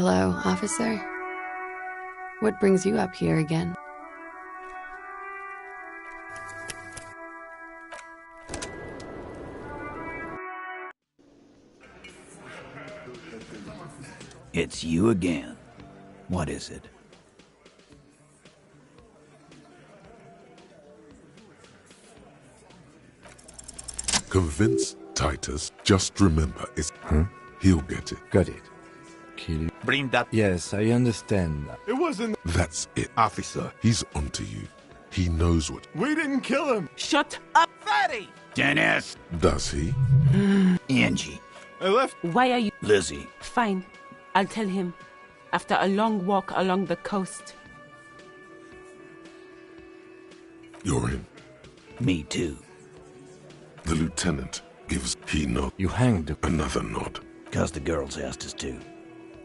Hello, officer. What brings you up here again? It's you again. What is it? Convince Titus. Just remember, it's... Huh? He'll get it. Got it. Kill you. Bring that. Yes, I understand. It wasn't... That's it. Officer. He's onto you. He knows what... We didn't kill him. Shut up, Fatty! Dennis! Does he? Angie. I left... Why are you... Lizzie. Fine. I'll tell him. After a long walk along the coast. You're in. Me too. The lieutenant gives... He nod. You hanged Another nod. 'Cause the girls asked us to.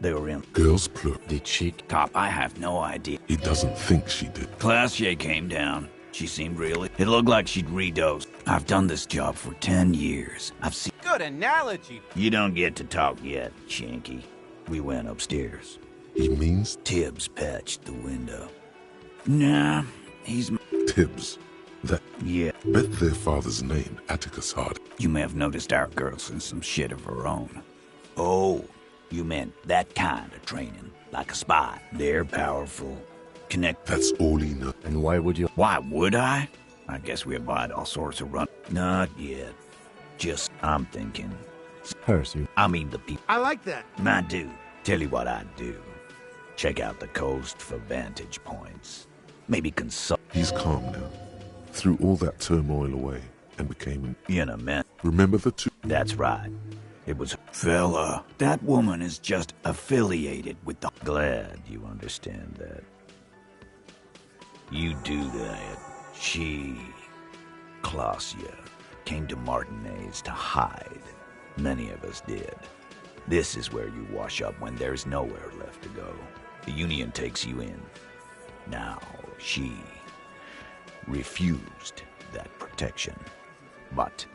They were in. Girls plural. Did she? Cop, I have no idea. He doesn't think she did. Classier came down. She seemed really... It looked like she'd redosed. I've done this job for 10 years. I've seen... Good analogy. You don't get to talk yet, Shanky. We went upstairs. He means Tibbs patched the window. Nah, he's... Tibbs. That... Yeah. Bet their father's named Atticus Hardy. You may have noticed our girl's in some shit of her own. Oh, you meant that kind of training, like a spy. They're powerful. Connect. That's all he knows. And why would you? Why would I? I guess we abide all sorts of run. Not yet. Just, I'm thinking. Hers, you. I mean the people. I like that. I do. Tell you what I'd do. Check out the coast for vantage points. Maybe consult. He's calm now. Threw all that turmoil away and became... In a minute. Remember the two... That's right. It was... Fella, that woman is just affiliated with the... Glad you understand that. You do that. She... Clausia came to Martinez to hide. Many of us did. This is where you wash up when there's nowhere left to go. The Union takes you in. Now, she refused that protection. But...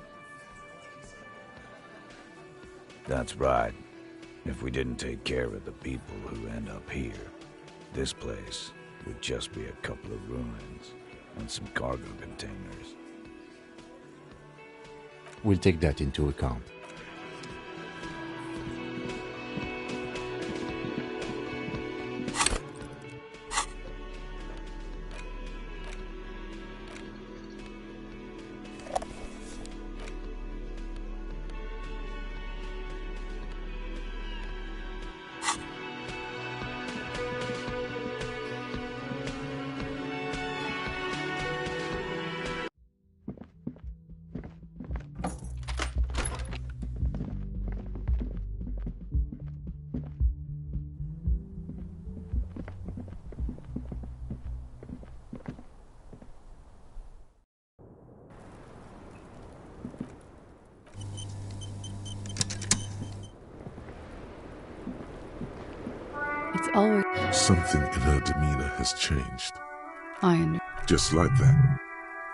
That's right. If we didn't take care of the people who end up here, this place would just be a couple of ruins and some cargo containers. We'll take that into account. It's always... Something in her demeanor has changed. I know. Just like that.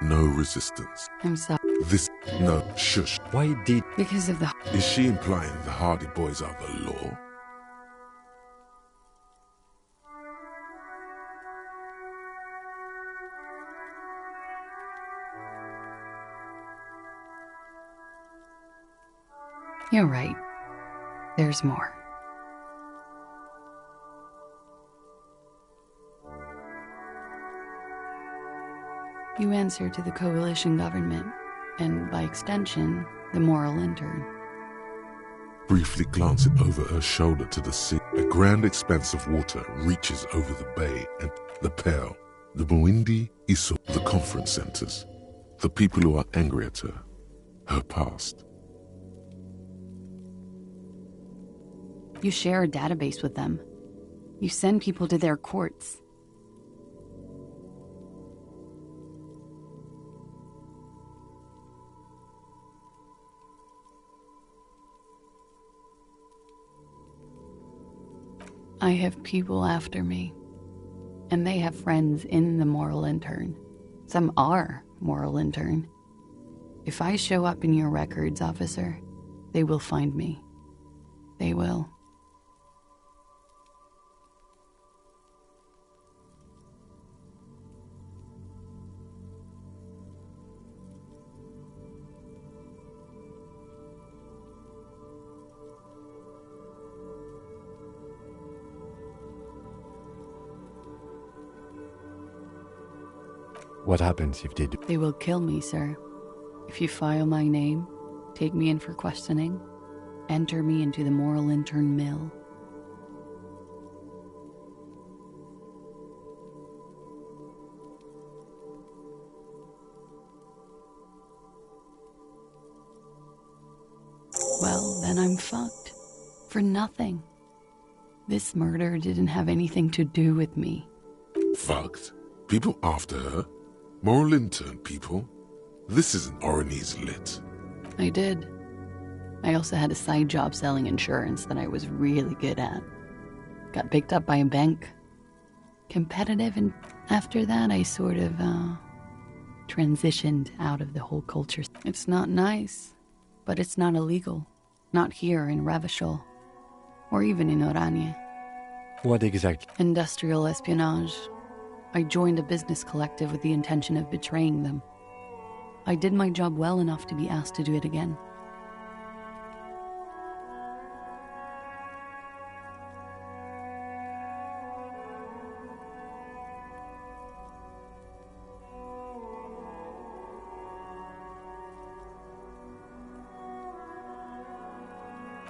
No resistance. I'm sorry. This... No, shush. Why did... Because of the... Is she implying the Hardy Boys are the law? You're right. There's more. You answer to the coalition government, and by extension, the moral intern. Briefly glancing over her shoulder to the sea, a grand expanse of water reaches over the bay and the Pearl, the Muindi Iso, the conference centers, the people who are angry at her past. You share a database with them. You send people to their courts. I have people after me, and they have friends in the moral intern. Some are moral intern. If I show up in your records, officer, they will find me. They will. What happens if they do? They will kill me, sir. If you file my name, take me in for questioning, enter me into the moral intern mill. Well, then I'm fucked. For nothing. This murder didn't have anything to do with me. Fucked? People after her? Moral intern people? This isn't Oronese lit. I did. I also had a side job selling insurance that I was really good at. Got picked up by a bank. Competitive, and after that I sort of, transitioned out of the whole culture. It's not nice, but it's not illegal. Not here in Revachol, or even in Oranje. What exactly? Industrial espionage. I joined a business collective with the intention of betraying them. I did my job well enough to be asked to do it again.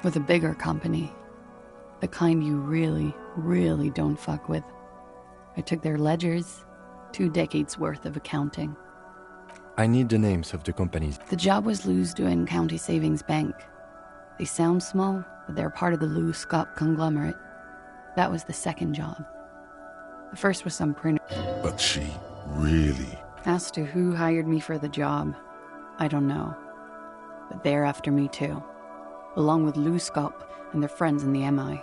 With a bigger company. The kind you really, really don't fuck with. I took their ledgers, 2 decades worth of accounting. I need the names of the companies. The job was Lou's doing County Savings Bank. They sound small, but they're part of the Lou Scott conglomerate. That was the second job. The first was some printer. But she really... As to who hired me for the job, I don't know. But they're after me too. Along with Lou Scott and their friends in the MI.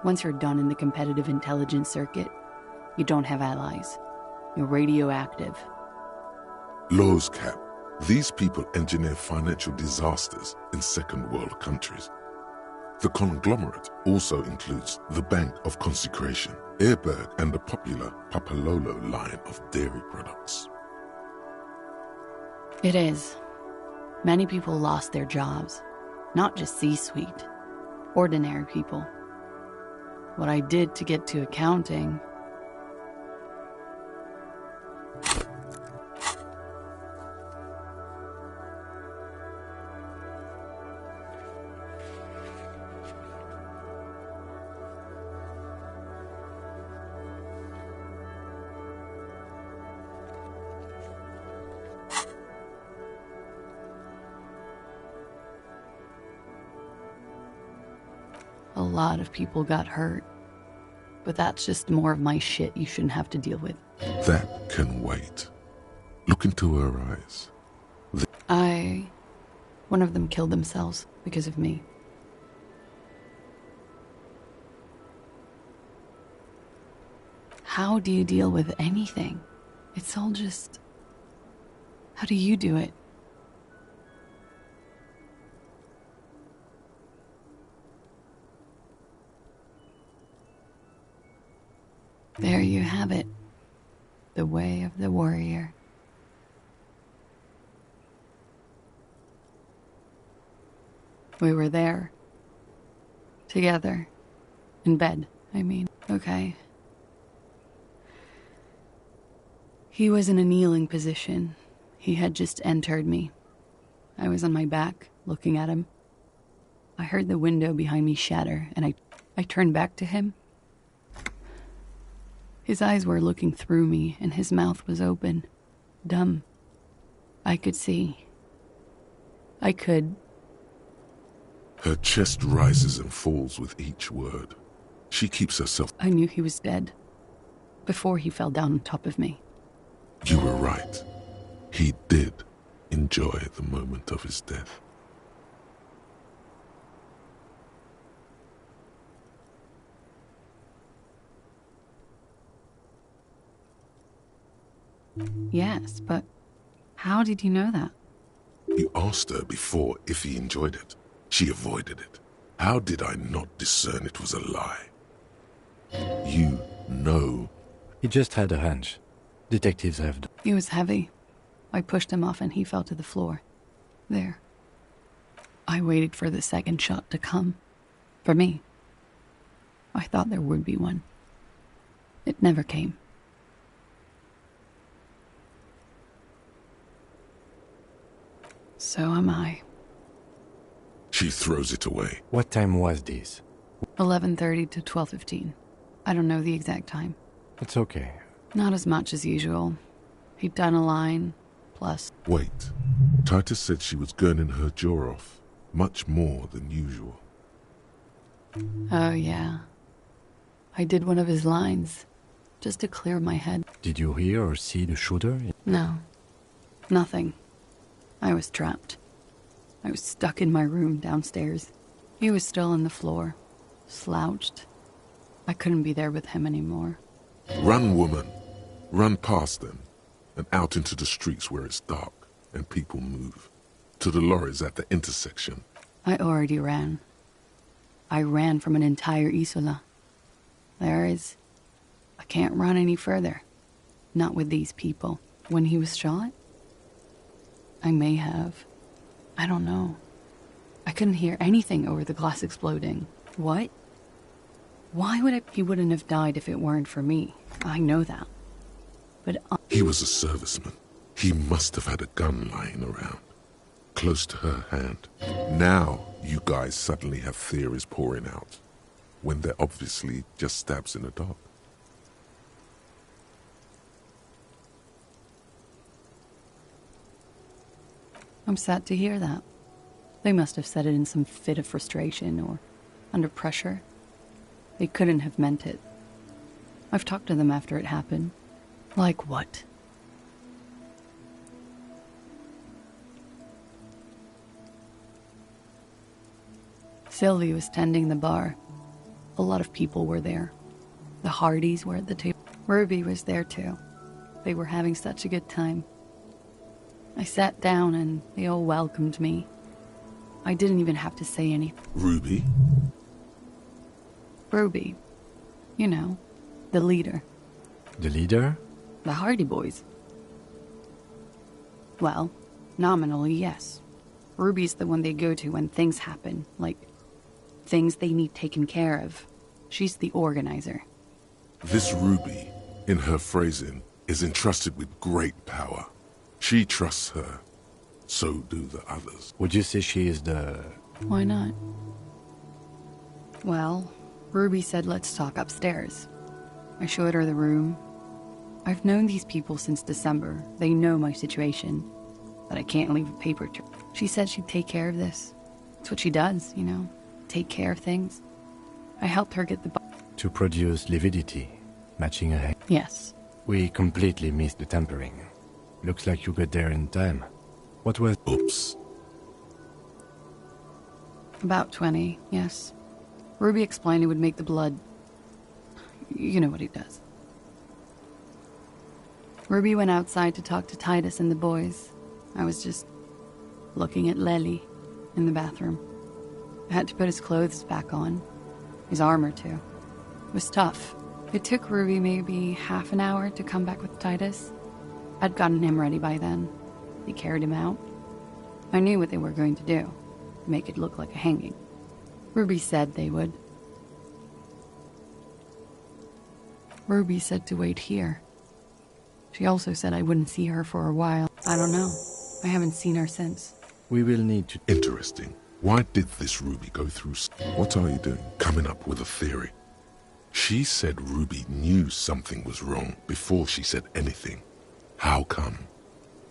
Once you're done in the competitive intelligence circuit, you don't have allies. You're radioactive. Laws cap. These people engineer financial disasters in second world countries. The conglomerate also includes the Bank of Consecration, Airberg, and the popular Papalolo line of dairy products. It is. Many people lost their jobs. Not just C-suite. Ordinary people. What I did to get to accounting... A lot of people got hurt. But that's just more of my shit you shouldn't have to deal with. That can wait. Look into her eyes. One of them killed themselves because of me. How do you deal with anything? It's all just... How do you do it? There you have it. The way of the warrior. We were there. Together. In bed, I mean. Okay. He was in a kneeling position. He had just entered me. I was on my back, looking at him. I heard the window behind me shatter, and I turned back to him. His eyes were looking through me, and his mouth was open. Dumb. I could see. I could. Her chest rises and falls with each word. She keeps herself... I knew he was dead. Before he fell down on top of me. You were right. He did enjoy the moment of his death. Yes, but how did you know that? You asked her before if he enjoyed it. She avoided it. How did I not discern it was a lie? You know. He just had a hunch. Detectives have done. He was heavy. I pushed him off and he fell to the floor. There. I waited for the second shot to come. For me. I thought there would be one. It never came. So am I. She throws it away. What time was this? 11:30 to 12:15. I don't know the exact time. It's okay. Not as much as usual. He'd done a line, plus... Wait. Titus said she was gurning her jaw off, much more than usual. Oh, yeah. I did one of his lines, just to clear my head. Did you hear or see the shooter? No. Nothing. I was trapped. I was stuck in my room downstairs. He was still on the floor, slouched. I couldn't be there with him anymore. Run, woman. Run past them, and out into the streets where it's dark and people move. To the lorries at the intersection. I already ran. I ran from an entire Isola. I can't run any further. Not with these people. When he was shot? I may have. I don't know. I couldn't hear anything over the glass exploding. What? Why would He wouldn't have died if it weren't for me. I know that. But He was a serviceman. He must have had a gun lying around, close to her hand. Now you guys suddenly have theories pouring out, when they're obviously just stabs in the dark. I'm sad to hear that. They must have said it in some fit of frustration or under pressure. They couldn't have meant it. I've talked to them after it happened. Like what? Sylvie was tending the bar. A lot of people were there. The Hardys were at the table. Ruby was there too. They were having such a good time. I sat down and they all welcomed me. I didn't even have to say anything. Ruby? Ruby. You know, the leader. The leader? The Hardy Boys. Well, nominally, yes. Ruby's the one they go to when things happen, like things they need taken care of. She's the organizer. This Ruby, in her phrasing, is entrusted with great power. She trusts her. So do the others. Would you say she is the... Why not? Well, Ruby said let's talk upstairs. I showed her the room. I've known these people since December. They know my situation. That I can't leave a paper trail. She said she'd take care of this. It's what she does, you know. Take care of things. I helped her get the... To produce lividity, matching a... Yes. We completely missed the tampering. Looks like you got there in time. What was... Oops. About 20, yes. Ruby explained it would make the blood... You know what he does. Ruby went outside to talk to Titus and the boys. I was just looking at Lely in the bathroom. I had to put his clothes back on. His armor, too. It was tough. It took Ruby maybe half an hour to come back with Titus. I'd gotten him ready by then. They carried him out. I knew what they were going to do. Make it look like a hanging. Ruby said they would. Ruby said to wait here. She also said I wouldn't see her for a while. I don't know. I haven't seen her since. We will need to... Interesting. Why did this Ruby go through... What are you doing? Coming up with a theory. She said Ruby knew something was wrong before she said anything. How come?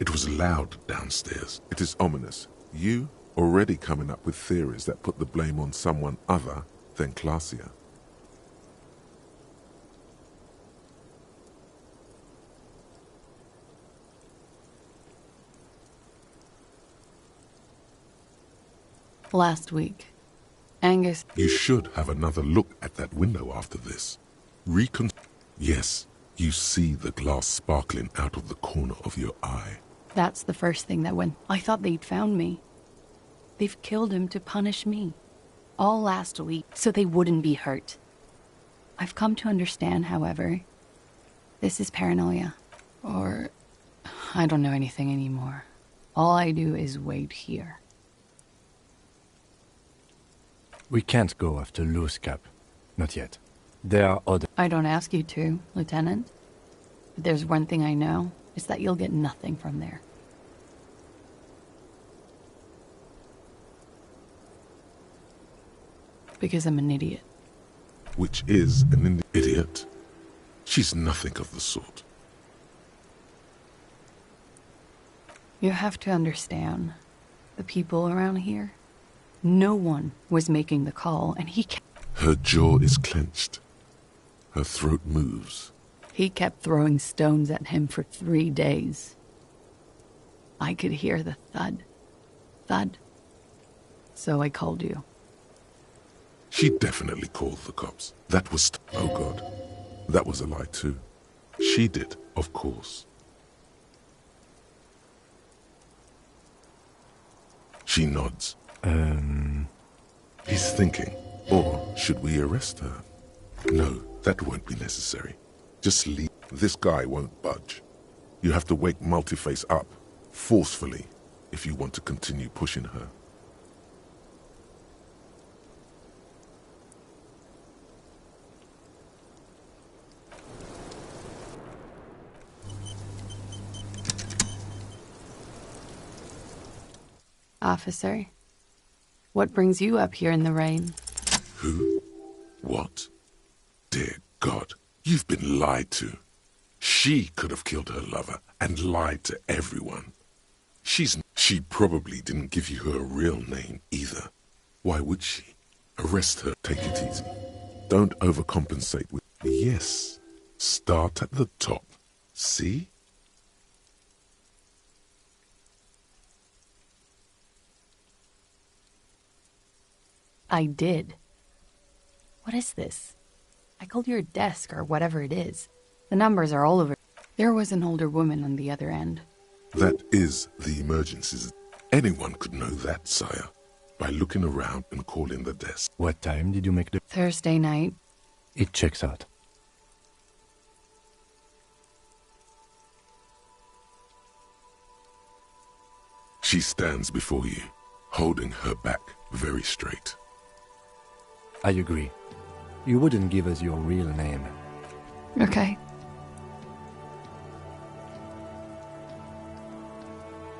It was loud downstairs. It is ominous. You already coming up with theories that put the blame on someone other than Clausia. Last week, Angus... You should have another look at that window after this. Yes, you see the glass sparkling out of the corner of your eye. That's the first thing that went... I thought they'd found me. They've killed him to punish me. All last week, so they wouldn't be hurt. I've come to understand, however, this is paranoia. Or... I don't know anything anymore. All I do is wait here. We can't go after Loose Cap. Not yet. There are other... I don't ask you to, Lieutenant. But there's one thing I know, is that you'll get nothing from there. Because I'm an idiot. Which is an idiot. She's nothing of the sort. You have to understand, the people around here, no one was making the call, and he kept... Her jaw is clenched. Her throat moves. He kept throwing stones at him for 3 days. I could hear the thud. Thud. So I called you. She definitely called the cops. That was... Oh God. That was a lie too. She did, of course. She nods. He's thinking. Or should we arrest her? No, that won't be necessary. Just leave. This guy won't budge. You have to wake Multiface up, forcefully, if you want to continue pushing her. Officer, what brings you up here in the rain? Who? What? Dear God, you've been lied to. She could have killed her lover and lied to everyone. She probably didn't give you her real name either. Why would she? Arrest her. Take it easy. Don't overcompensate with... Yes. Start at the top. See? I did. What is this? I called your desk or whatever it is. The numbers are all over. There was an older woman on the other end. That is the emergencies. Anyone could know that, sire, by looking around and calling the desk. What time did you make the... Thursday night. It checks out. She stands before you, holding her back very straight. I agree. You wouldn't give us your real name. Okay.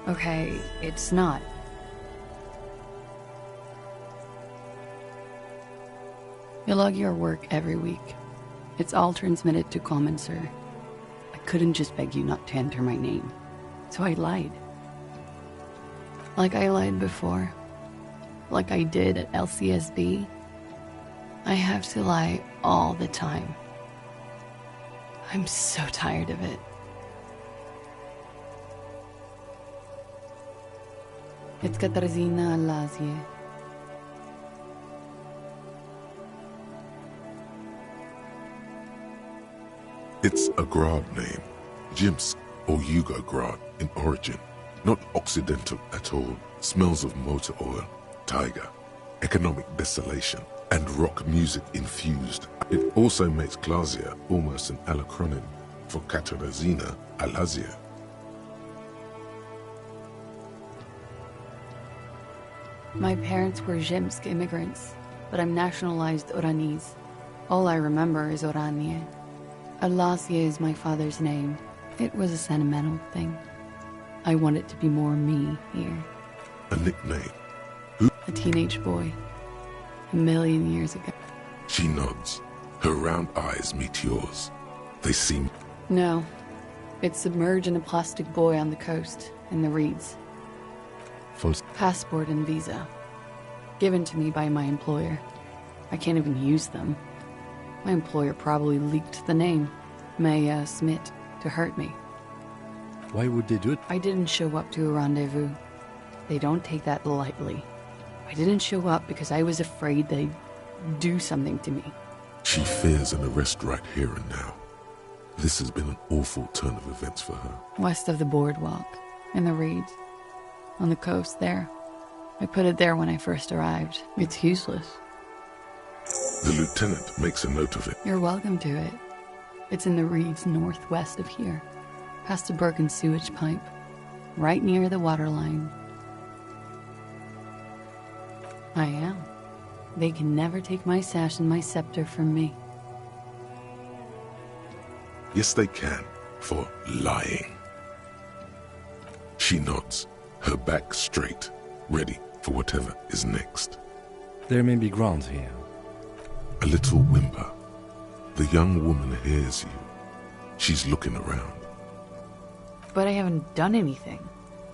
Okay, it's not. You log your work every week. It's all transmitted to Common, sir. I couldn't just beg you not to enter my name. So I lied. Like I lied before. Like I did at LCSB. I have to lie all the time. I'm so tired of it. It's Katarzyna Alazie. It's a Grad name, Jimsk or Yugo Grad in origin, not Occidental at all. Smells of motor oil, tiger, economic desolation, and rock music infused. It also makes Klazia almost an alacronym for Katarzyna Alazia. My parents were Zhimsk immigrants, but I'm nationalized Oranese. All I remember is Oranie. Alazie is my father's name. It was a sentimental thing. I wanted to be more me here. A nickname. A teenage boy. A million years ago. She nods. Her round eyes meet yours. They seem... No. It's submerged in a plastic buoy on the coast, in the reeds. False. Passport and visa. Given to me by my employer. I can't even use them. My employer probably leaked the name, Maya Smith, to hurt me. Why would they do it? I didn't show up to a rendezvous. They don't take that lightly. I didn't show up because I was afraid they'd do something to me. She fears an arrest right here and now. This has been an awful turn of events for her. West of the boardwalk, in the reeds, on the coast there. I put it there when I first arrived. It's useless. The lieutenant makes a note of it. You're welcome to it. It's in the reeds northwest of here, past the Bergen sewage pipe, right near the waterline. I am. They can never take my sash and my scepter from me. Yes, they can, for lying. She nods, her back straight, ready for whatever is next. There may be grounds here. A little whimper. The young woman hears you. She's looking around. But I haven't done anything.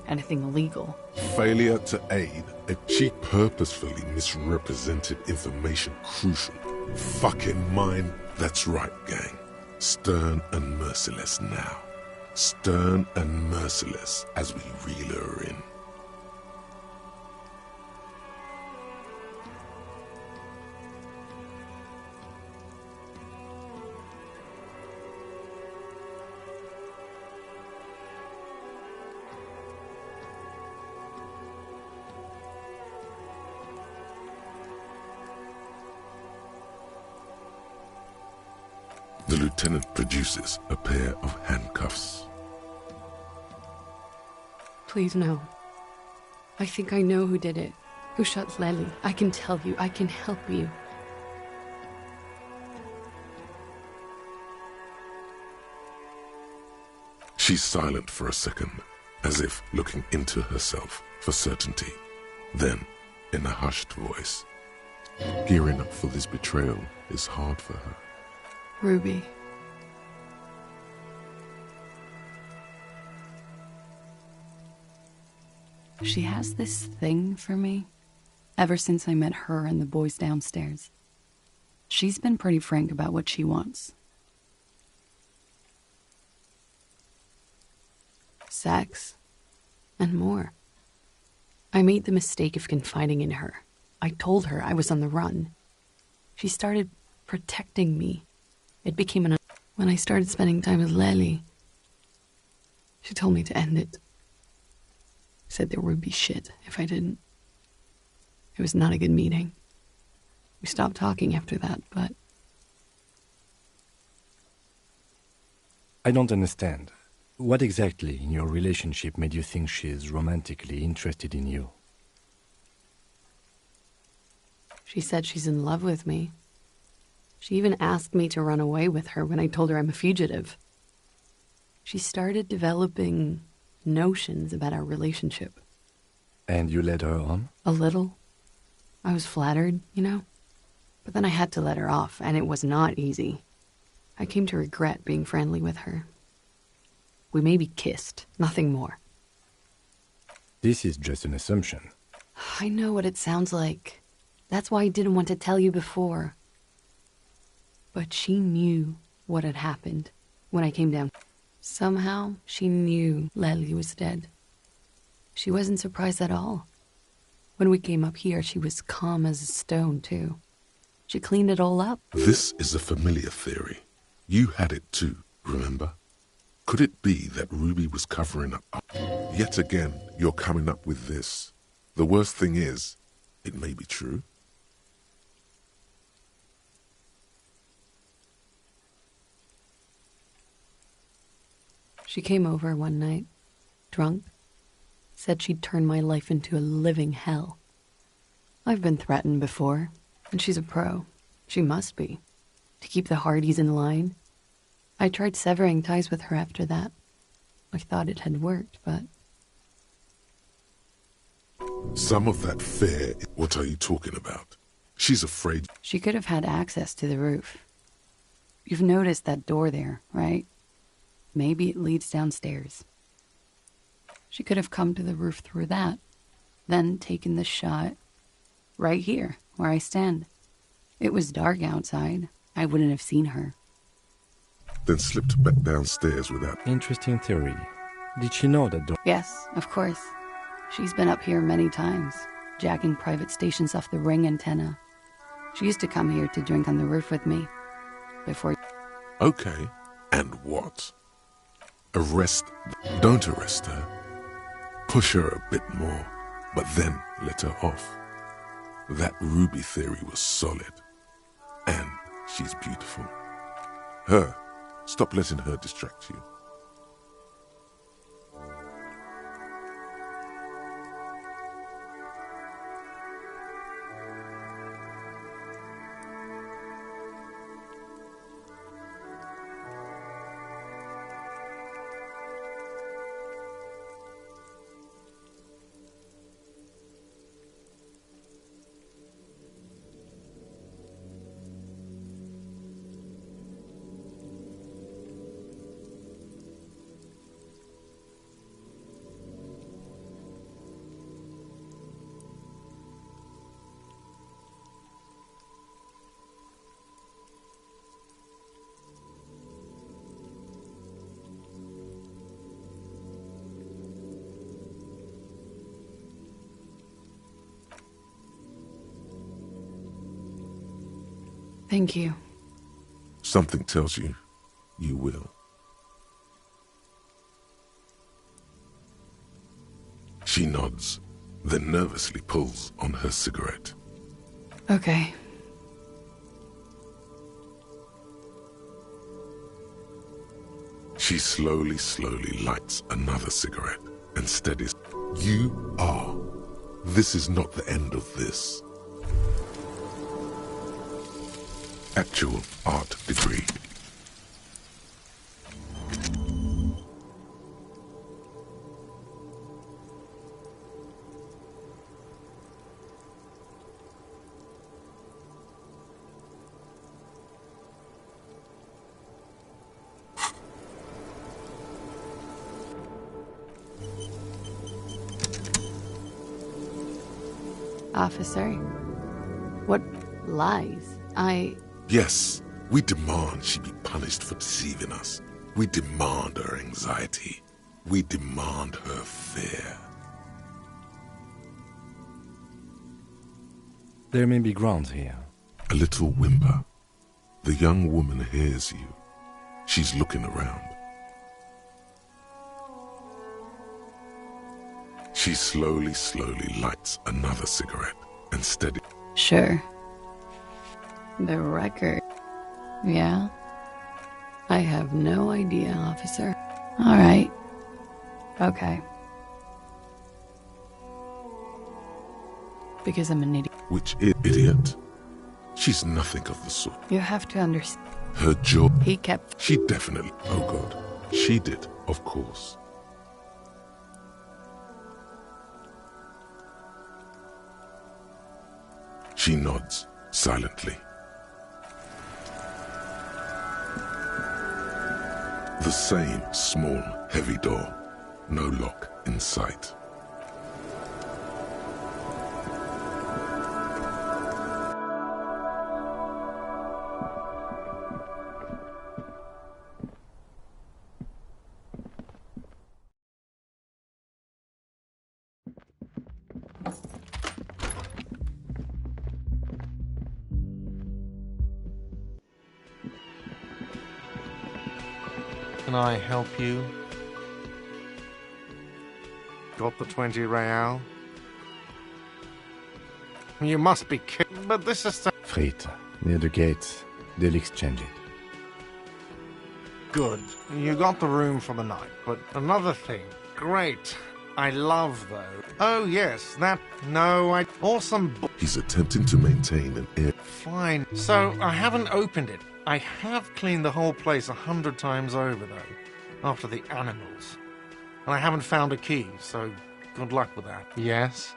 Anything illegal. Failure to aid. She purposefully misrepresented information crucial. Fucking mine. That's right, gang. Stern and merciless now. Stern and merciless as we reel her in. The lieutenant produces a pair of handcuffs. Please, no. I think I know who did it. Who shot Lely. I can tell you. I can help you. She's silent for a second, as if looking into herself for certainty. Then, in a hushed voice, gearing up for this betrayal is hard for her. Ruby. She has this thing for me. Ever since I met her and the boys downstairs. She's been pretty frank about what she wants. Sex. And more. I made the mistake of confiding in her. I told her I was on the run. She started protecting me. It became when I started spending time with Lely, she told me to end it. Said there would be shit if I didn't. It was not a good meeting. We stopped talking after that, but... I don't understand. What exactly in your relationship made you think she is romantically interested in you? She said she's in love with me. She even asked me to run away with her when I told her I'm a fugitive. She started developing notions about our relationship. And you led her on? A little. I was flattered, you know? But then I had to let her off, and it was not easy. I came to regret being friendly with her. We maybe kissed, nothing more. This is just an assumption. I know what it sounds like. That's why I didn't want to tell you before. But she knew what had happened when I came down. Somehow, she knew Lely was dead. She wasn't surprised at all. When we came up here, she was calm as a stone, too. She cleaned it all up. This is a familiar theory. You had it too, remember? Could it be that Ruby was covering up? Yet again, you're coming up with this. The worst thing is, it may be true. She came over one night, drunk, said she'd turn my life into a living hell. I've been threatened before, and she's a pro. She must be. To keep the Hardys in line. I tried severing ties with her after that. I thought it had worked, but... Some of that fear, what are you talking about? She's afraid. She could have had access to the roof. You've noticed that door there, right? Maybe it leads downstairs. She could have come to the roof through that, then taken the shot right here, where I stand. It was dark outside. I wouldn't have seen her. Then slipped back downstairs without... Interesting theory. Did she know that door? Yes, of course. She's been up here many times, jacking private stations off the ring antenna. She used to come here to drink on the roof with me. Before... Okay, and what? Arrest... Don't arrest her. Push her a bit more, but then let her off. That Ruby theory was solid. And she's beautiful. Her. Stop letting her distract you. Thank you. Something tells you, you will. She nods, then nervously pulls on her cigarette. Okay. She slowly lights another cigarette and steadies. You are. This is not the end of this. Actual art degree. Officer, what lies? Yes, we demand she be punished for deceiving us. We demand her anxiety. We demand her fear. There may be grounds here. A little whimper. The young woman hears you. She's looking around. She slowly lights another cigarette and steady. Sure. The record. Yeah? I have no idea, officer. All right. Okay. Because I'm an idiot. Which idiot? She's nothing of the sort. You have to understand. Her jaw. He kept... She definitely... Oh God. She did, of course. She nods, silently. The same small, heavy door. No lock in sight. Can I help you? Got the 20 real? You must be kidding, but this is... Friet, near the gate. They'll exchange it. Good. You got the room for the night, but another thing. Great. I love those. Oh, yes, that... No, Awesome... He's attempting to maintain an air... Fine. So, I haven't opened it. I have cleaned the whole place 100 times over, though, after the animals. And I haven't found a key, so good luck with that. Yes?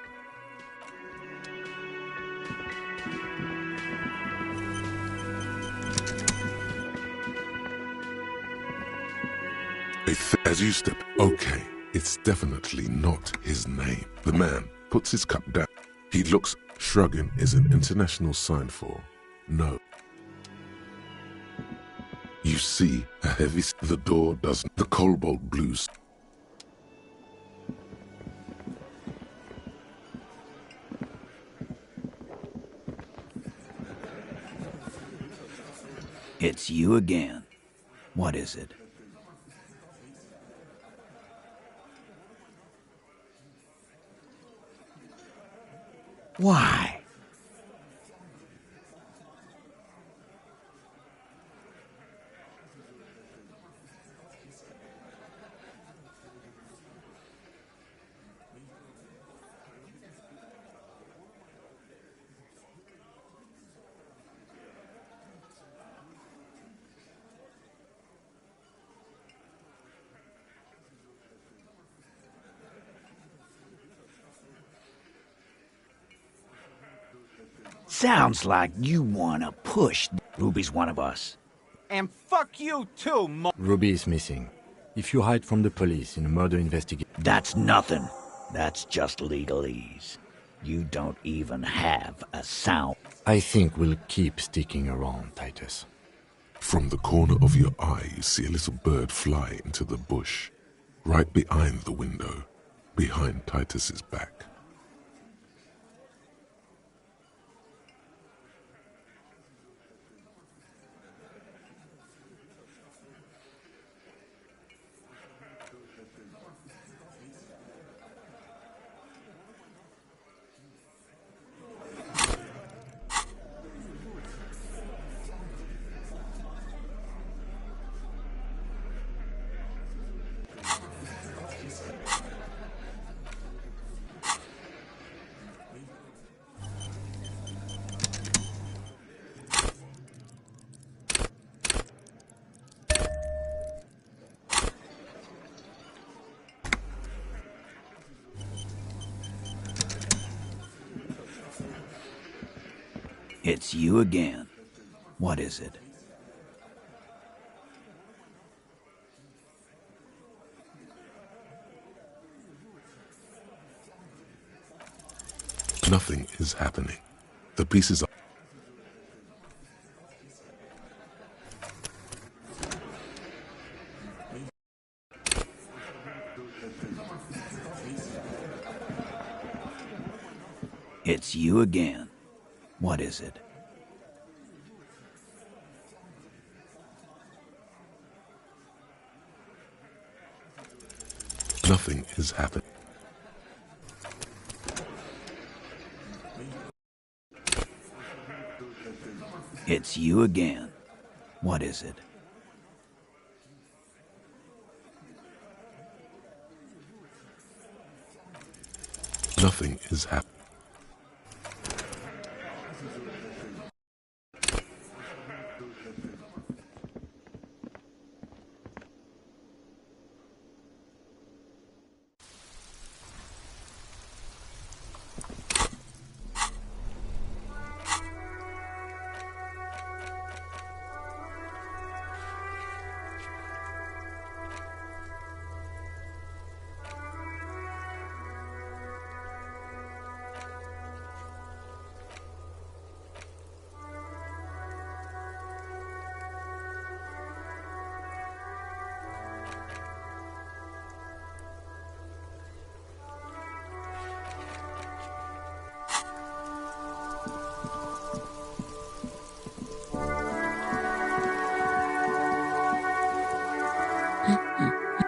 As you step... Okay, it's definitely not his name. The man puts his cup down. He looks... Shrugging is an international sign for no. You see a heavy... The door doesn't... The cobalt blues. It's you again. What is it? Why? Sounds like you want to push. Ruby's one of us. And fuck you too, Ruby is missing. If you hide from the police in a murder investigation... That's nothing. That's just legalese. You don't even have a sound. I think we'll keep sticking around, Titus. From the corner of your eye, you see a little bird fly into the bush, right behind the window, behind Titus's back. It's you again. What is it? Nothing is happening. The pieces are... It's you again. What is it? Nothing is happening. It's you again. What is it? Nothing is happening.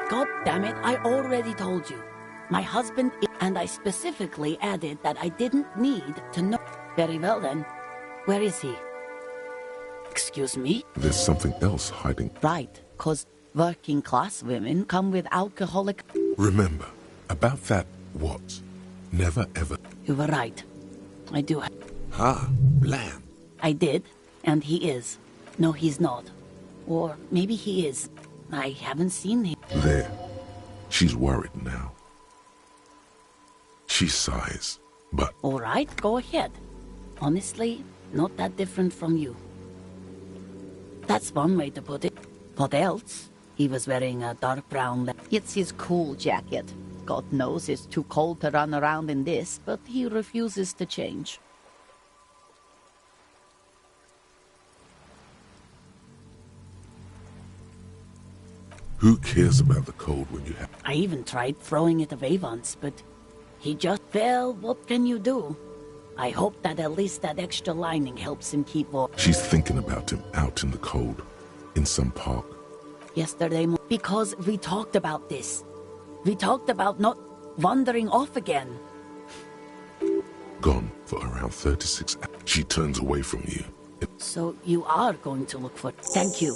God damn it, I already told you. My husband, and I specifically added that I didn't need to know. Very well then. Where is he? Excuse me? There's something else hiding. Right, 'cause working class women come with alcoholic... Remember, about that what? Never ever. You were right. I do. Lamb. I did, and he is. No, he's not. Or maybe he is. I haven't seen him. There. She's worried now. She sighs, but... All right, go ahead. Honestly, not that different from you. That's one way to put it. What else? He was wearing a dark brown... It's his cool jacket. God knows it's too cold to run around in this, but he refuses to change. Who cares about the cold when you have... I even tried throwing it away once, but he just... Well, what can you do? I hope that at least that extra lining helps him keep warm. She's thinking about him out in the cold, in some park. Yesterday, because we talked about this. We talked about not wandering off again. Gone for around 36 hours. She turns away from you. So you are going to look for... Thank you.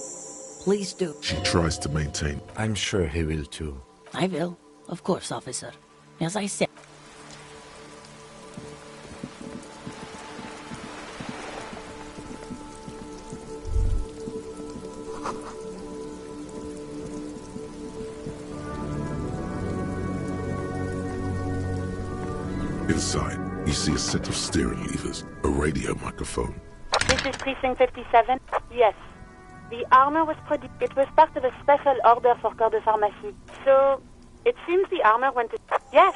Please do. She tries to maintain... I'm sure he will too. I will. Of course, officer. As I said... Inside, you see a set of steering levers, a radio microphone. This is Precinct 57. Yes. The armor was produced. It was part of a special order for Corps de Pharmacie. So, it seems the armor went to... Yes!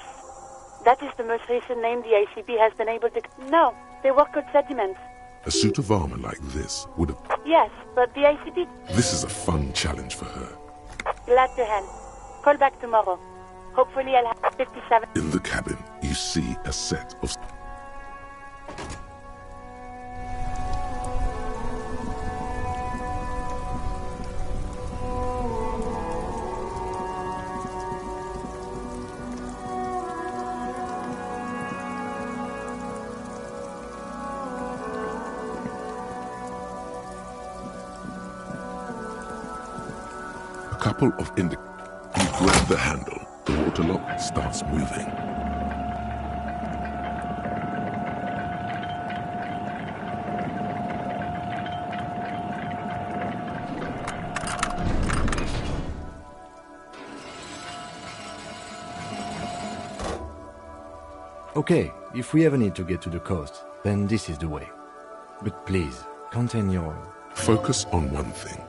That is the most recent name the ICP has been able to... No, they were called sediments. A suit of armor like this would have... Yes, but the ICP... This is a fun challenge for her. Glad to help. Call back tomorrow. Hopefully I'll have 57... In the cabin, you see a set of... A couple of You grab the handle. The water lock starts moving. Okay, if we ever need to get to the coast, then this is the way. But please, contain your... Focus on one thing.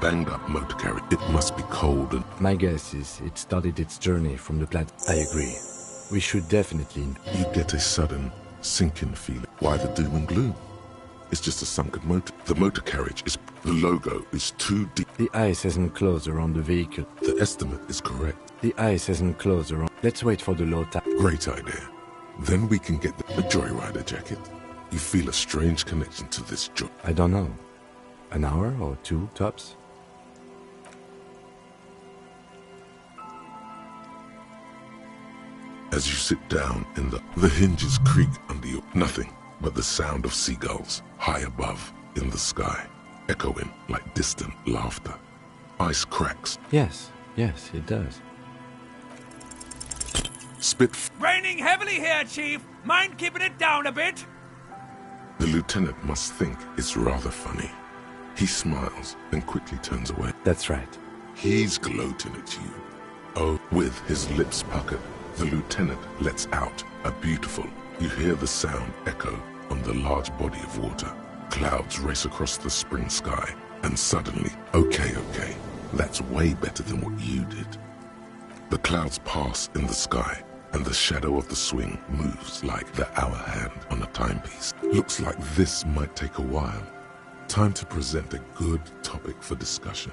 Banged up motor carriage. It must be cold and... My guess is it started its journey from the planet. I agree. We should definitely... You get a sudden sinking feeling. Why the doom and gloom? It's just a sunken motor. The motor carriage is... The logo is too deep. The ice hasn't closed around the vehicle. The estimate is correct. The ice hasn't closed around... Let's wait for the low tide. Great idea. Then we can get the joyrider jacket. You feel a strange connection to this joy. I don't know. An hour or two, tops? As you sit down in the hinges creak under you. Nothing but the sound of seagulls high above in the sky, echoing like distant laughter. Ice cracks. Yes, it does. Spit. Raining heavily here, Chief. Mind keeping it down a bit? The lieutenant must think it's rather funny. He smiles and quickly turns away. That's right. He's gloating at you. Oh, with his lips puckered, the lieutenant lets out a beautiful... You hear the sound echo on the large body of water. Clouds race across the spring sky, and suddenly, okay, that's way better than what you did. The clouds pass in the sky, and the shadow of the swing moves like the hour hand on a timepiece. Looks like this might take a while. Time to present a good topic for discussion.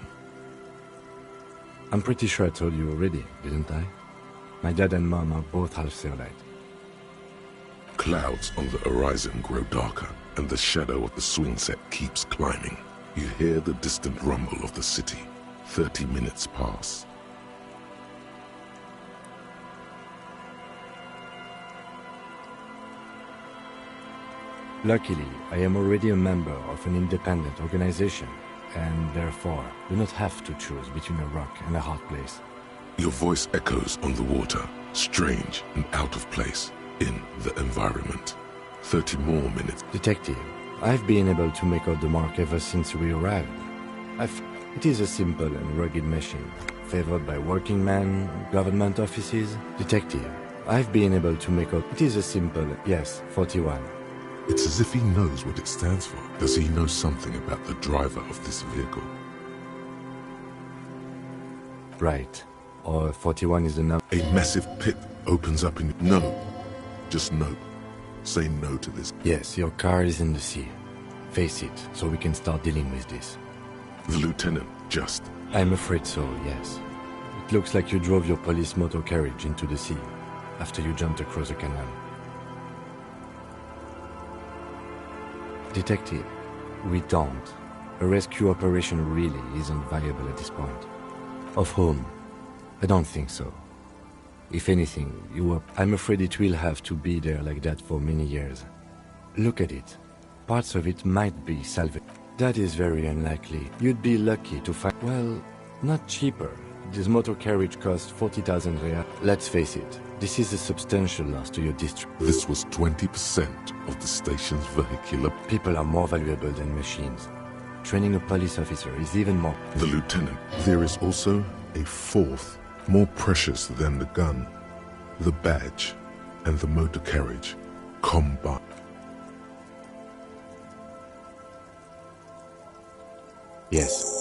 I'm pretty sure I told you already, didn't I? My dad and mom are both half Seolite. Clouds on the horizon grow darker, and the shadow of the swing set keeps climbing. You hear the distant rumble of the city. 30 minutes pass. Luckily, I am already a member of an independent organization, and therefore do not have to choose between a rock and a hard place. Your voice echoes on the water, strange and out of place in the environment. 30 more minutes. Detective, I've been able to make out the mark ever since we arrived. It is a simple and rugged machine, favored by working men, government offices. Detective, I've been able to make out... It is a simple... Yes, 41. It's as if he knows what it stands for. Does he know something about the driver of this vehicle? Right. Or 41 is the number... A massive pit opens up in... No. Just no. Say no to this. Yes, your car is in the sea. Face it, so we can start dealing with this. The lieutenant just... I'm afraid so, yes. It looks like you drove your police motor carriage into the sea after you jumped across the canal. Detective, we don't. A rescue operation really isn't viable at this point. Of whom? I don't think so. If anything, I'm afraid it will have to be there like that for many years. Look at it. Parts of it might be salvaged. That is very unlikely. You'd be lucky to find... Well, not cheaper. This motor carriage cost 40,000 real. Let's face it, this is a substantial loss to your district. This was 20% of the station's vehicular... People are more valuable than machines. Training a police officer is even more... The lieutenant. There is also a fourth, more precious than the gun, the badge, and the motor carriage combined. Yes.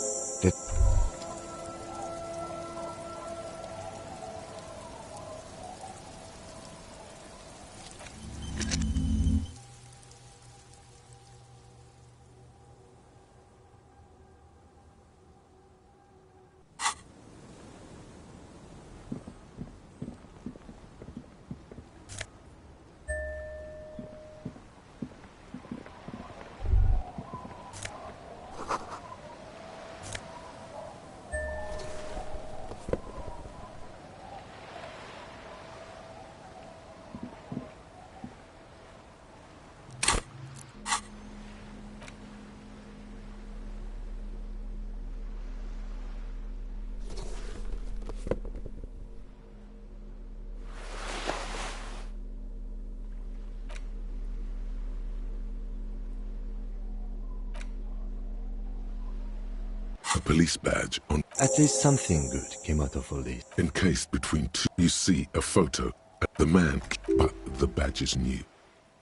A police badge on. At least something good came out of all this. Encased between two, you see a photo. The man, but the badge is new.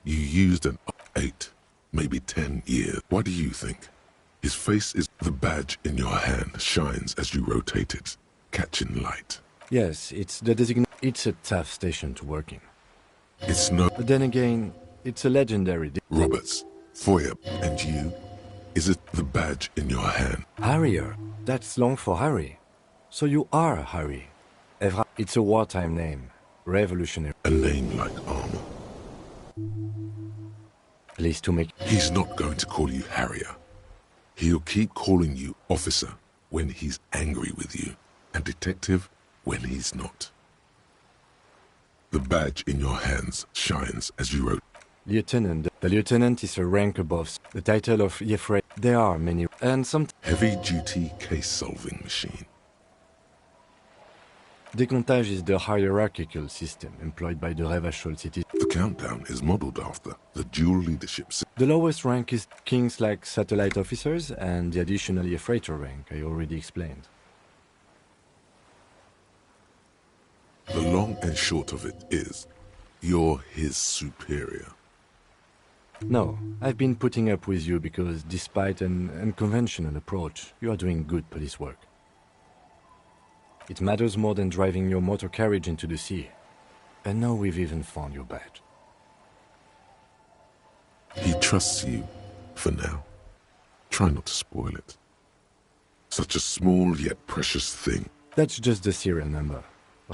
You used an 8, maybe 10 years. What do you think? His face is the badge in your hand shines as you rotate it, catching light. Yes, it's the designation. It's a tough station to work in. It's no. But then again, it's a legendary. Roberts, Foyer, and you. Is it the badge in your hand? Harrier. That's long for Harry. So you are Harry. It's a wartime name. Revolutionary. A name like armor. At least to make. He's not going to call you Harrier. He'll keep calling you officer when he's angry with you, and detective when he's not. The badge in your hands shines as you wrote. Lieutenant. The lieutenant is a rank above the title of Yefre. There are many, and some heavy-duty case-solving machine. Decomptage is the hierarchical system employed by the Revachol cities. The countdown is modeled after the dual leadership system. The lowest rank is kings like satellite officers, and the additionally a freighter rank I already explained. The long and short of it is, you're his superior. No, I've been putting up with you because despite an unconventional approach, you are doing good police work. It matters more than driving your motor carriage into the sea. And now we've even found your badge. He trusts you, for now. Try not to spoil it. Such a small yet precious thing. That's just the serial number.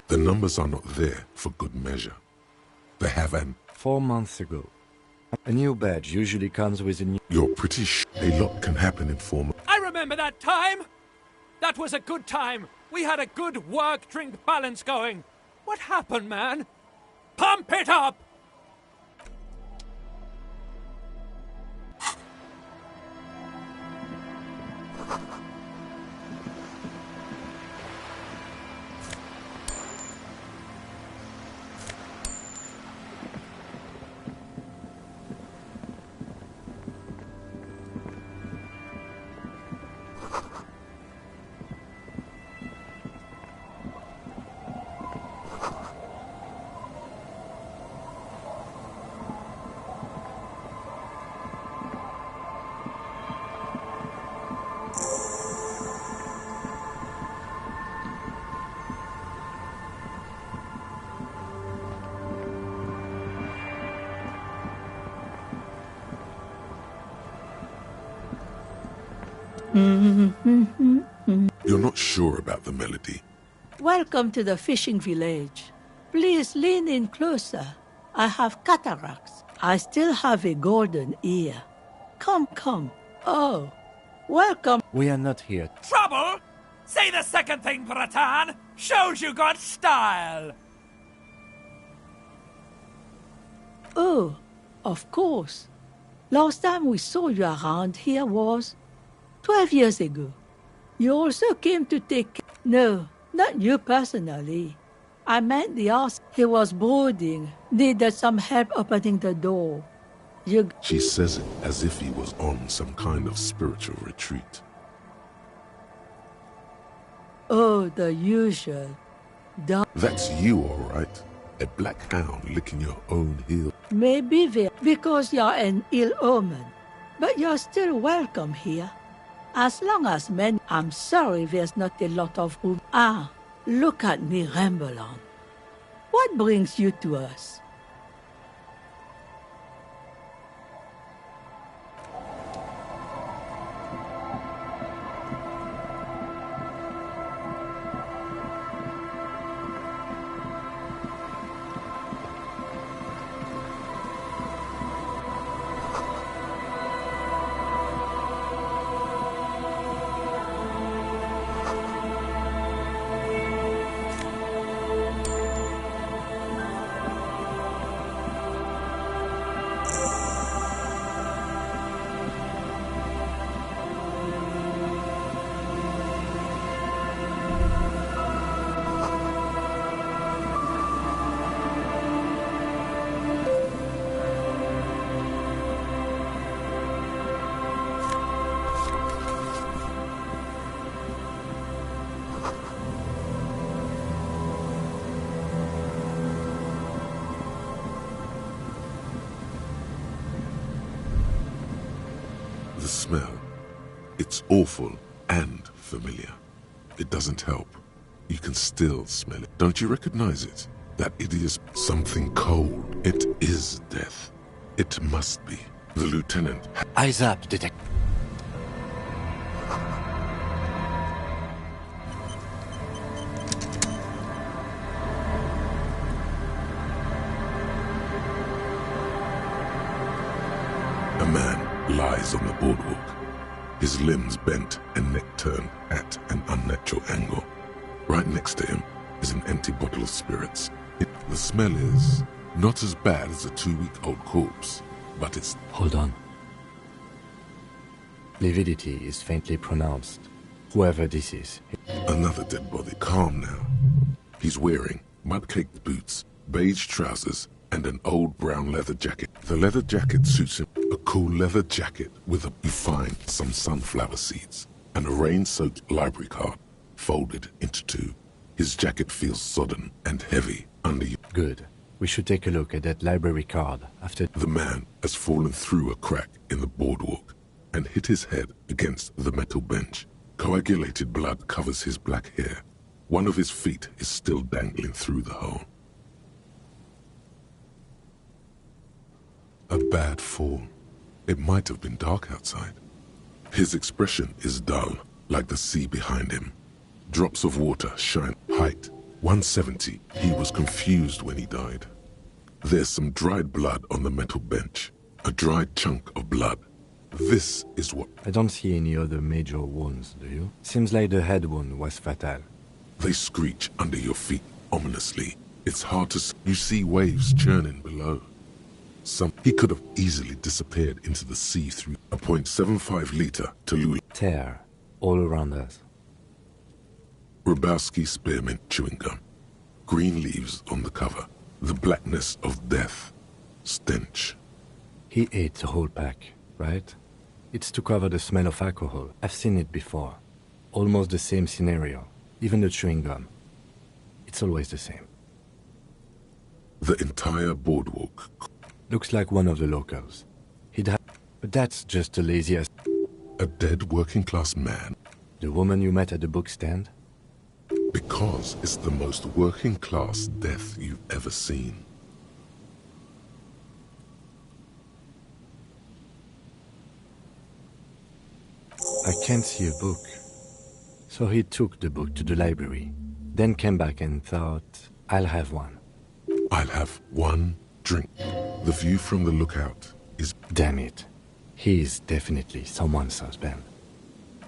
The numbers are not there for good measure. They have an... 4 months ago. A new badge usually comes with a new... You're pretty sure a lot can happen in 4 months. I remember that time! That was a good time! We had a good work-drink balance going. What happened, man? Pump it up! You're not sure about the melody. Welcome to the fishing village. Please lean in closer. I have cataracts. I still have a golden ear. Come, come. Oh, welcome. We are not here. Trouble? Say the second thing, Bratan. Shows you got style. Oh, of course. Last time we saw you around here was 12 years ago. You also came to take... No, not you personally. I meant the ass. He was boarding. Needed some help opening the door. You... She says it as if he was on some kind of spiritual retreat. Oh, the usual. That's you, all right. A black hound licking your own heel. Maybe because you're an ill omen. But you're still welcome here. As long as men, I'm sorry there's not a lot of room. Ah, look at me ramble on. What brings you to us? smell. It's awful and familiar. It doesn't help. You can still smell it. Don't you recognize it? That it is something cold. It is death. It must be. The lieutenant. Eyes up, detective. A man lies on the boardwalk, his limbs bent and neck turned at an unnatural angle. Right next to him is an empty bottle of spirits. The smell is not as bad as a 2-week-old corpse, but it's... Hold on. Lividity is faintly pronounced. Whoever this is. Another dead body. Calm now. He's wearing mud-caked boots, beige trousers, and an old brown leather jacket. The leather jacket suits him. A cool leather jacket with a... You find some sunflower seeds and a rain-soaked library card folded into 2. His jacket feels sodden and heavy under you. Good. We should take a look at that library card after... The man has fallen through a crack in the boardwalk and hit his head against the metal bench. Coagulated blood covers his black hair. One of his feet is still dangling through the hole. A bad fall. It might have been dark outside. His expression is dull, like the sea behind him. Drops of water shine. Height 170. He was confused when he died. There's some dried blood on the metal bench. A dried chunk of blood. This is what... I don't see any other major wounds, do you? Seems like the head wound was fatal. They screech under your feet ominously. It's hard to see. You see waves churning below. He could have easily disappeared into the sea through a .75 liter Tallulah. Tear all around us. Rabowski spearmint chewing gum. Green leaves on the cover. The blackness of death. Stench. He ate the whole pack, right? It's to cover the smell of alcohol. I've seen it before. Almost the same scenario. Even the chewing gum. It's always the same. The entire boardwalk. Looks like one of the locals. But that's just the laziest... A dead working-class man. The woman you met at the book stand? Because it's the most working-class death you've ever seen. I can't see a book. So he took the book to the library, then came back and thought, I'll have one. I'll have one drink. The view from the lookout is... Damn it. He's definitely someone's husband.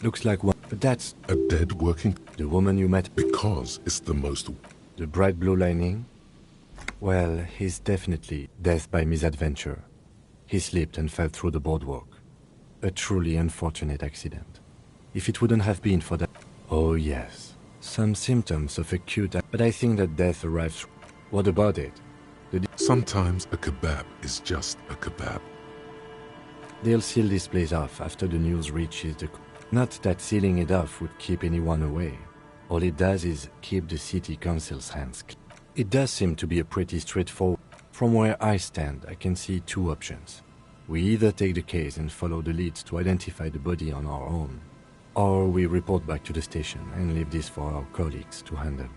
Looks like one, but that's... A dead working... The woman you met... Because it's the most... The bright blue lining? Well, he's definitely death by misadventure. He slipped and fell through the boardwalk. A truly unfortunate accident. If it wouldn't have been for that... Oh yes, some symptoms of acute... But I think that death arrives... What about it? Sometimes a kebab is just a kebab. They'll seal this place off after the news reaches the... Not that sealing it off would keep anyone away. All it does is keep the city council's hands clean. It does seem to be a pretty straightforward... From where I stand, I can see 2 options. We either take the case and follow the leads to identify the body on our own, or we report back to the station and leave this for our colleagues to handle.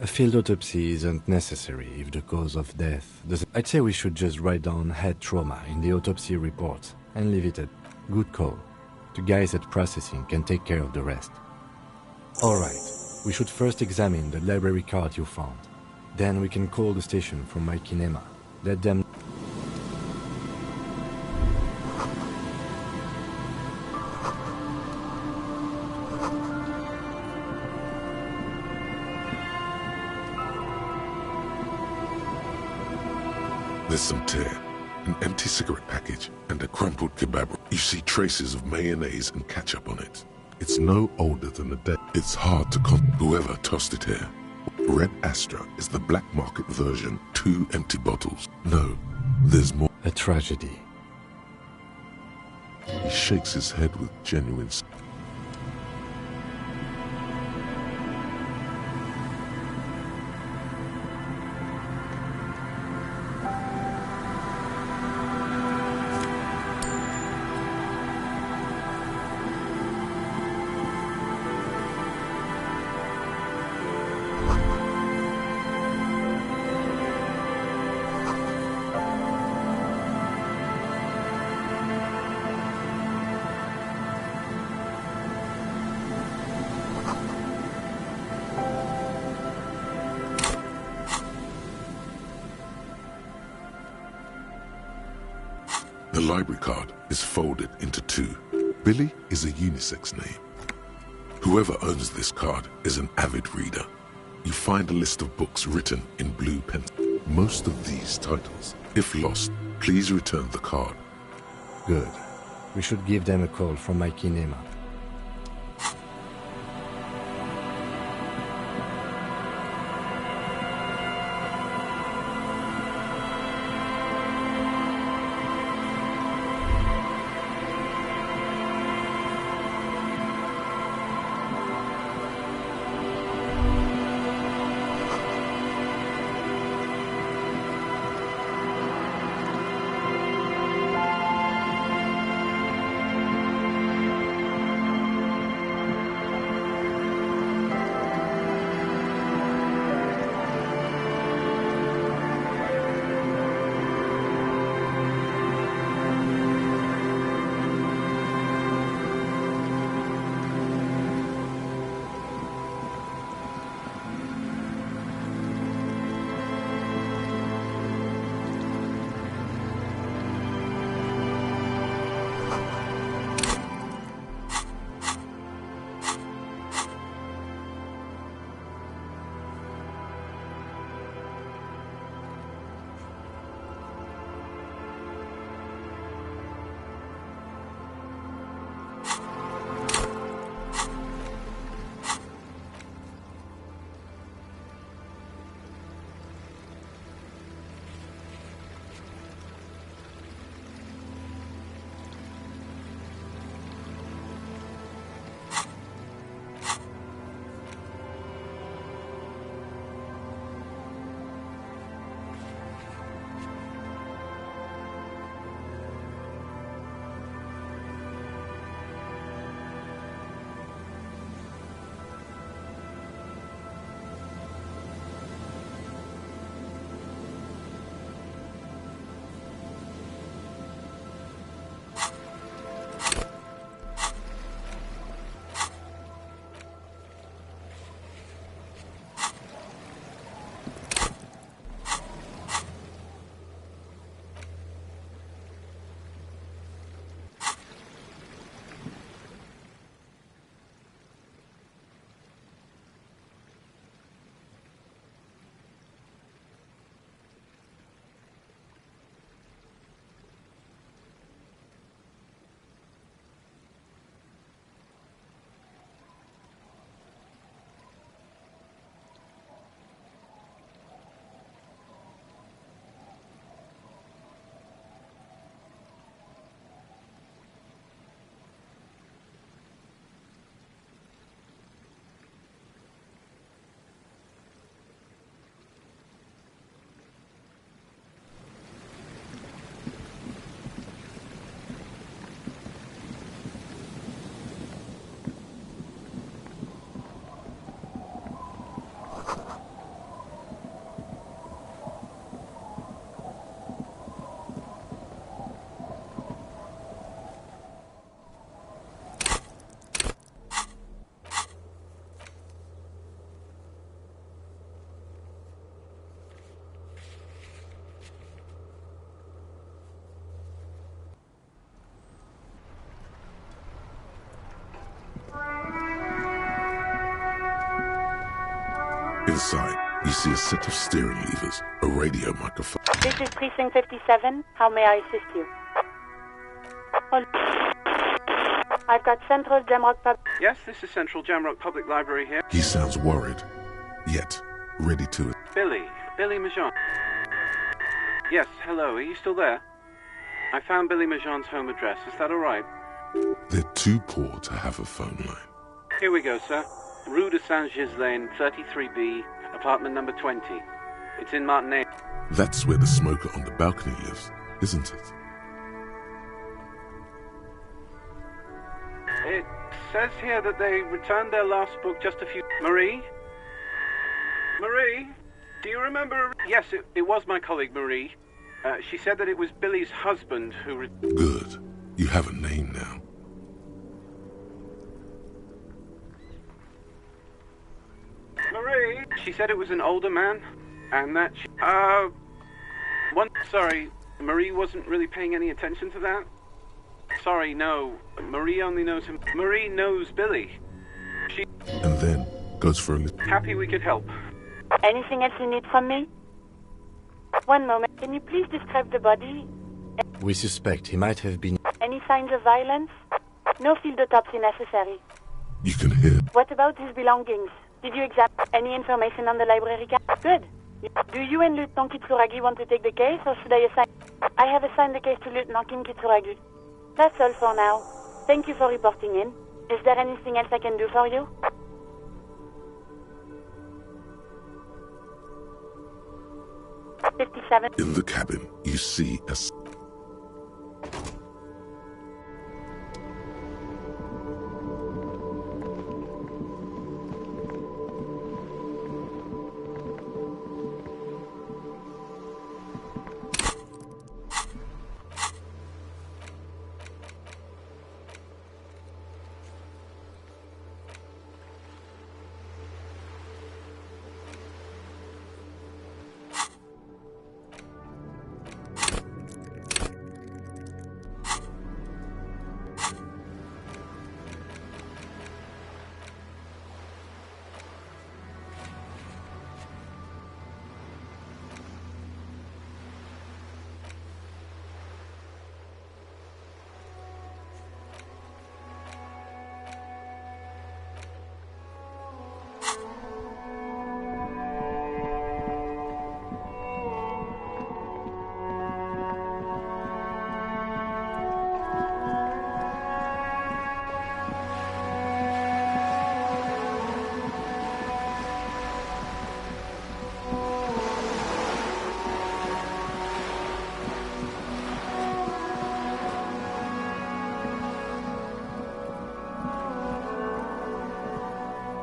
A field autopsy isn't necessary if the cause of death doesn't... I'd say we should just write down head trauma in the autopsy report and leave it at good call. The guys at processing can take care of the rest. Alright, we should first examine the library card you found. Then we can call the station from my kinema. Let them... There's some tear, an empty cigarette package, and a crumpled kebab. You see traces of mayonnaise and ketchup on it. It's no older than a day. It's hard to whoever tossed it here. Red Astra is the black market version. 2 empty bottles. No, there's more. A tragedy. He shakes his head with genuine... The library card is folded into two. Billy is a unisex name. Whoever owns this card is an avid reader. You find a list of books written in blue pen. Most of these titles, if lost, please return the card. Good. We should give them a call from my kinema. Inside, you see a set of steering levers, a radio microphone. This is Precinct 57. How may I assist you? I've got Central Jamrock Pub. Yes, this is Central Jamrock Public Library here. He sounds worried, yet ready to... Billy Majon. Yes, hello, are you still there? I found Billy Majon's home address, is that alright? They're too poor to have a phone line. Here we go, sir. Rue de Saint-Ghislain, 33B, apartment number 20. It's in Martinez. That's where the smoker on the balcony lives, isn't it? It says here that they returned their last book just a few... Marie? Marie? Do you remember... Yes, it was my colleague, Marie. She said that it was Billy's husband who... Good. You have a name now. Marie? She said it was an older man, and that she... Sorry. Marie wasn't really paying any attention to that? Sorry, no. Marie only knows him. Marie knows Billy. She... And then goes for a little... Happy we could help. Anything else you need from me? One moment. Can you please describe the body? We suspect he might have been... Any signs of violence? No field autopsy necessary. You can hear... What about his belongings? Did you examine any information on the library card? Good. Do you and Lieutenant Kitsuragi want to take the case, or should I assign... I have assigned the case to Lieutenant Kim Kitsuragi. That's all for now. Thank you for reporting in. Is there anything else I can do for you? In the cabin, you see a...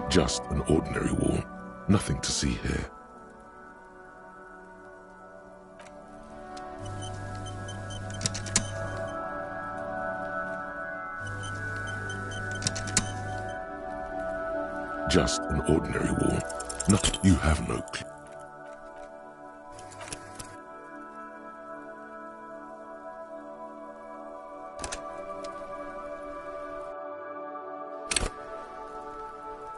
Just an ordinary wall. Nothing to see here. Just an ordinary wall. Not... You have no clue.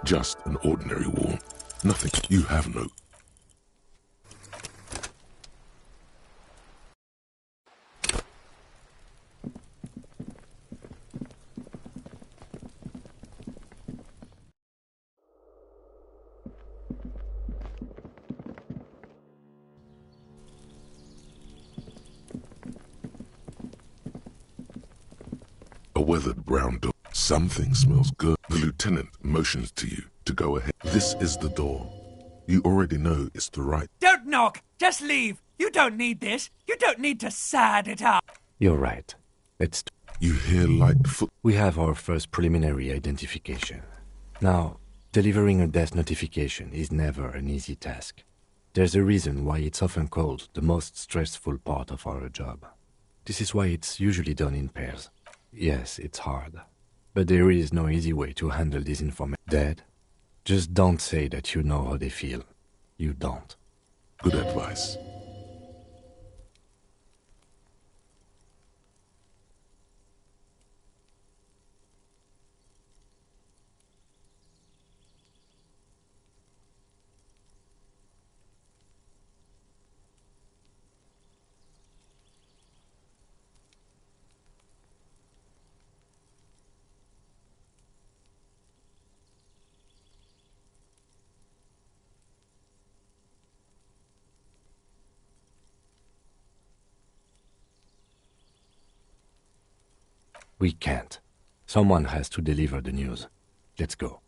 Just an ordinary wall. Nothing. You have no... A weathered brown door. Something smells good. The lieutenant motions to you to go ahead. This is the door. You already know it's the right... Don't knock! Just leave! You don't need this! You don't need to sad it up! You're right. Let's... You hear light foot... We have our first preliminary identification. Now, delivering a death notification is never an easy task. There's a reason why it's often called the most stressful part of our job. This is why it's usually done in pairs. Yes, it's hard. But there is no easy way to handle this information. Dead? Just don't say that you know how they feel. You don't. Good advice. We can't. Someone has to deliver the news. Let's go.